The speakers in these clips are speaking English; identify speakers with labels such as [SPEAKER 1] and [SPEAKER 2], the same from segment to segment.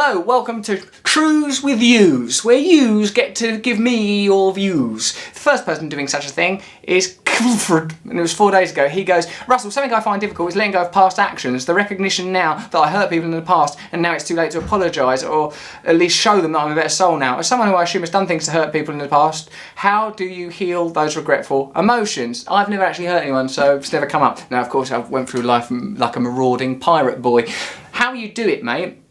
[SPEAKER 1] Hello, welcome to Trews with Yous, where yous get to give me your views. The first person doing such a thing is Clifford, and it was 4 days ago. He goes, Russell, something I find difficult is letting go of past actions, the recognition now that I hurt people in the past and now it's too late to apologise or at least show them that I'm a better soul now. As someone who I assume has done things to hurt people in the past, how do you heal those regretful emotions? I've never actually hurt anyone, so it's never come up. Now, of course, I went through life like a marauding pirate boy. How you do it, mate,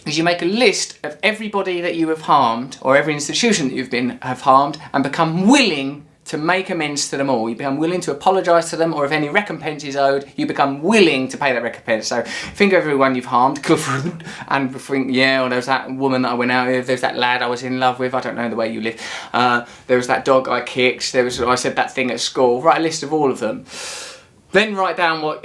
[SPEAKER 1] is you make a list of everybody that you have harmed or every institution that you've have harmed and become willing to make amends to them all. You become willing to apologise to them, or if any recompense is owed, you become willing to pay that recompense. So think of everyone you've harmed and think, yeah, well, there was that woman that I went out with, there's that lad I was in love with, I don't know the way you live, there was that dog I kicked, I said that thing at school. Write a list of all of them. Then write down what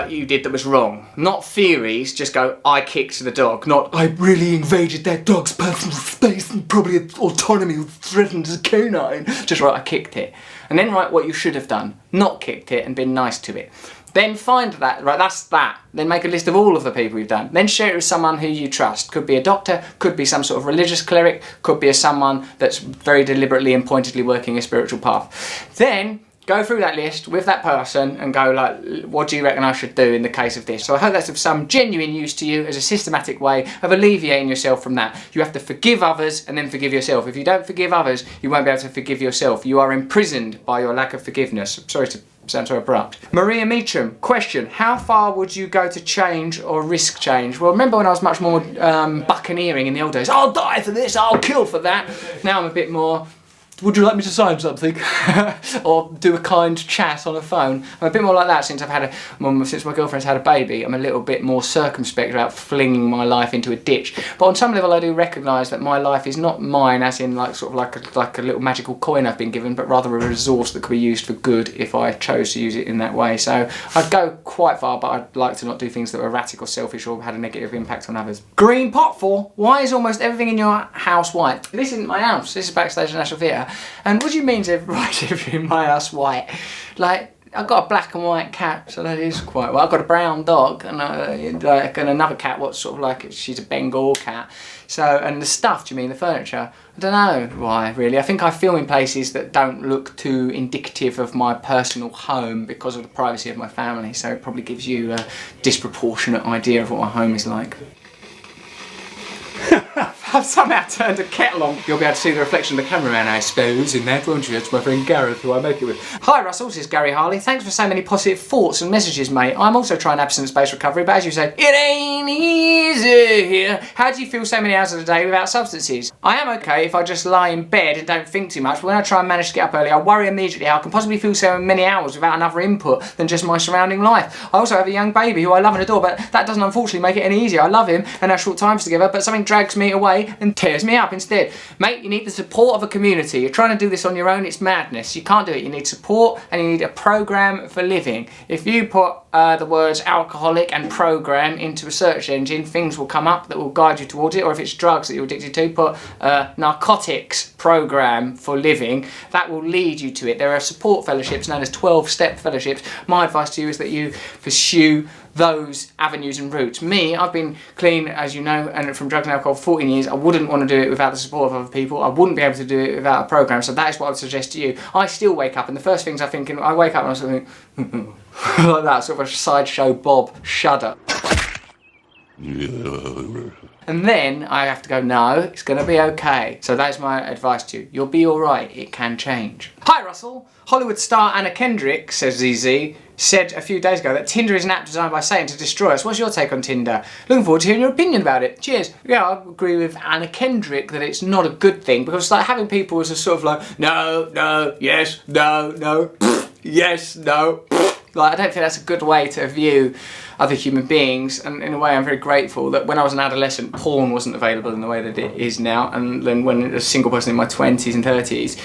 [SPEAKER 1] you did that was wrong. Not theories, just go, I kicked the dog. Not, I really invaded that dog's personal space and probably its autonomy threatened as a canine. Just write, I kicked it. And then write what you should have done. Not kicked it and been nice to it. Then find that, right, that's that. Then make a list of all of the people you've done. Then share it with someone who you trust. Could be a doctor, could be some sort of religious cleric, could be someone that's very deliberately and pointedly working a spiritual path. Then go through that list with that person and go like, what do you reckon I should do in the case of this? So I hope that's of some genuine use to you as a systematic way of alleviating yourself from that. You have to forgive others and then forgive yourself. If you don't forgive others, you won't be able to forgive yourself. You are imprisoned by your lack of forgiveness. Sorry to sound so abrupt. Maria Meacham, question, how far would you go to change or risk change? Well, remember when I was much more buccaneering in the old days? I'll die for this, I'll kill for that. Now I'm a bit more, would you like me to sign something? Or do a kind chat on a phone. I'm a bit more like that since since my girlfriend's had a baby. I'm a little bit more circumspect about flinging my life into a ditch. But on some level I do recognise that my life is not mine as in like a little magical coin I've been given, but rather a resource that could be used for good if I chose to use it in that way. So I'd go quite far, but I'd like to not do things that were erratic or selfish or had a negative impact on others. Green pot for, why is almost everything in your house white? This isn't my house, this is backstage at the National Theatre. And what do you mean to write everything in my house white? Like, I've got a black and white cat, so that is quite well. I've got a brown dog and another cat, what's sort of like, she's a Bengal cat. So, and the stuff, do you mean the furniture? I don't know why, really. I think I film in places that don't look too indicative of my personal home because of the privacy of my family, so it probably gives you a disproportionate idea of what my home is like. I've somehow turned a kettle on. You'll be able to see the reflection of the cameraman, I suppose, in that, won't you? It's my friend Gareth, who I make it with. Hi Russell, this is Gary Harley. Thanks for so many positive thoughts and messages, mate. I'm also trying abstinence-based recovery, but as you say, it ain't easy here. How do you feel so many hours of the day without substances? I am okay if I just lie in bed and don't think too much, but when I try and manage to get up early, I worry immediately how I can possibly feel so many hours without another input than just my surrounding life. I also have a young baby who I love and adore, but that doesn't unfortunately make it any easier. I love him and our short times together, but something drags me away and tears me up instead. Mate, you need the support of a community. You're trying to do this on your own, it's madness. You can't do it. You need support and you need a program for living. If you put the words alcoholic and program into a search engine, things will come up that will guide you towards it, or if it's drugs that you're addicted to, put narcotics program for living. That will lead you to it. There are support fellowships known as 12-step fellowships. My advice to you is that you pursue those avenues and routes. Me, I've been clean, as you know, and from drugs and alcohol for 14 years. I wouldn't want to do it without the support of other people. I wouldn't be able to do it without a program, so that is what I would suggest to you. I still wake up, and the first things I think, I wake up and I sort of think, like that, sort of a sideshow Bob shudder. And then I have to go, no, it's going to be okay. So that's my advice to you. You'll be alright, it can change. Hi Russell, Hollywood star Anna Kendrick, says ZZ, said a few days ago that Tinder is an app designed by Satan to destroy us. What's your take on Tinder? Looking forward to hearing your opinion about it. Cheers. Yeah, I agree with Anna Kendrick that it's not a good thing, because it's like having people as a sort of like, no, no, yes, no, no, yes, no. Like, I don't think that's a good way to view other human beings, and in a way I'm very grateful that when I was an adolescent porn wasn't available in the way that it is now, and then when a single person in my 20s and 30s,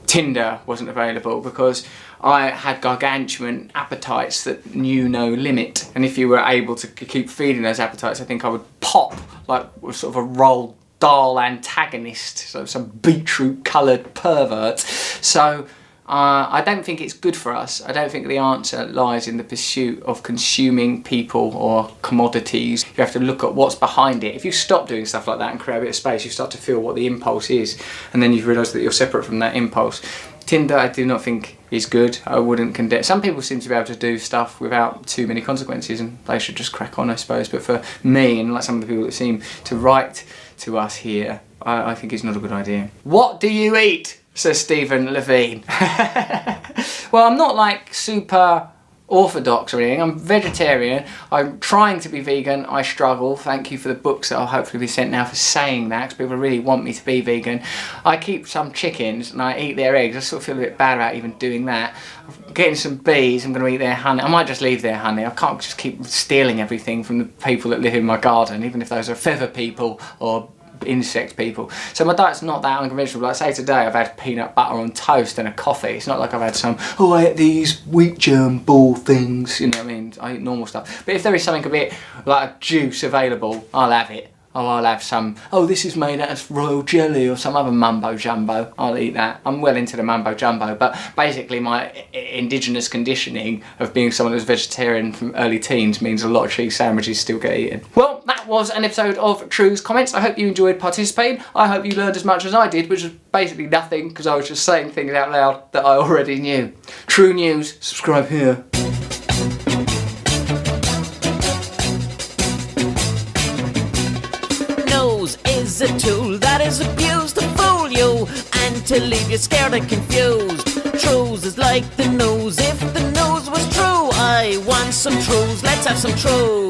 [SPEAKER 1] Tinder wasn't available, because I had gargantuan appetites that knew no limit, and if you were able to keep feeding those appetites, I think I would pop like sort of a Roald Dahl antagonist, so some beetroot coloured pervert. So I don't think it's good for us. I don't think the answer lies in the pursuit of consuming people or commodities. You have to look at what's behind it. If you stop doing stuff like that and create a bit of space, you start to feel what the impulse is, and then you realise that you're separate from that impulse. Tinder, I do not think is good. I wouldn't condemn. Some people seem to be able to do stuff without too many consequences, and they should just crack on, I suppose. But for me, and like some of the people that seem to write to us here, I think it's not a good idea. What do you eat? Says Stephen Levine. Well, I'm not like super orthodox or anything. I'm vegetarian. I'm trying to be vegan. I struggle. Thank you for the books that I'll hopefully be sent now for saying that, because people really want me to be vegan. I keep some chickens and I eat their eggs. I sort of feel a bit bad about even doing that. I'm getting some bees. I'm going to eat their honey. I might just leave their honey. I can't just keep stealing everything from the people that live in my garden, even if those are feather people or insect people. So my diet's not that unconventional. Like say today I've had peanut butter on toast and a coffee. It's not like I've had some, oh I ate these wheat germ ball things, you know what I mean? I eat normal stuff. But if there is something a bit like a juice available, I'll have it. Or I'll have some, oh this is made out of royal jelly or some other mumbo jumbo. I'll eat that. I'm well into the mumbo jumbo, but basically my indigenous conditioning of being someone who's vegetarian from early teens means a lot of cheese sandwiches still get eaten. Well, that was an episode of Trews Comments. I hope you enjoyed participating. I hope you learned as much as I did, which was basically nothing because I was just saying things out loud that I already knew. True news, subscribe here.
[SPEAKER 2] Is a tool that is abused to fool you and to leave you scared and confused. Trews is like the news. If the news was true, I want some trews. Let's have some trews.